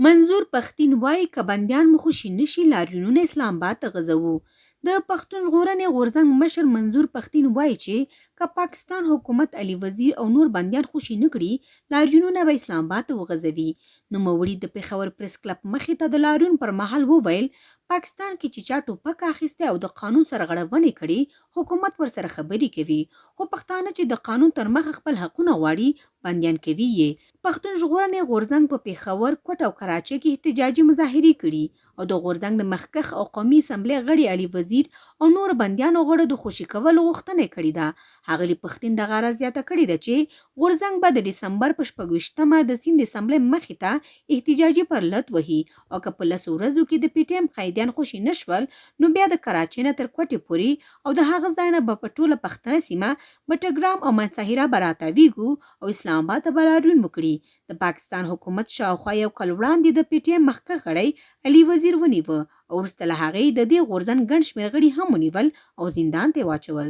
منظور پښتین وایي که بندیان مو خوشې نشي لاریونونه اسلام آباد ته غځوو. د پښتون ژغورنې غورځنګ مشر منظور پښتین وایي چې که پاکستان حکومت علي وزیر او نور بندیان خوشې نه کړي لاریونونه به اسلام آباد ته وغځوي. نوموړي د پېښور پریس کلب مخې ته د لاریون پر مهال وویل پاکستان کې چې چا ټوپک اخیستی او د قانون سره غړونې کړي حکومت ورسره خبرې کوي، خو پښتانه چې د قانون تر مخه خپل حقونه غواړي بندیان کوي یې. پښتون ژغورنې غورځنګ په پېښور، کوټ او کراچۍ کې احتجاجي مظاهرې کړي او د غورځنګ د مخکښ او قومي اسمبلۍ غړي علي وزیر او نور بندیانو غړو د خوشې کولو غوښتنه کړې ده. ښاغلي پښتین دغه راز زیاته کړې ده چې غورځنګ به د ډسمبر په 26مه د سیند اسمبلۍ مخې ته احتجاجي پرلط وهي او که په 10 ورځو کې د پي ټي ایم قیدیان خوشې نشول نو بیا د کراچۍ نه تر کوټې پورې او د هغه ځای نه به په ټوله پښتنه سیمه بټګرام او منصهیره به راتاویږو او اسلام آباد ته به لاریون وکړي. د پاکستان حکومت شاوخوا یو کال وړاندې د پي ټي ایم مخکښ غړی علي وزیر ونیوه او وروسته له هغې د دې غورځنګ ګڼ شمېر غړي هم ونیول او زندان ته واچول.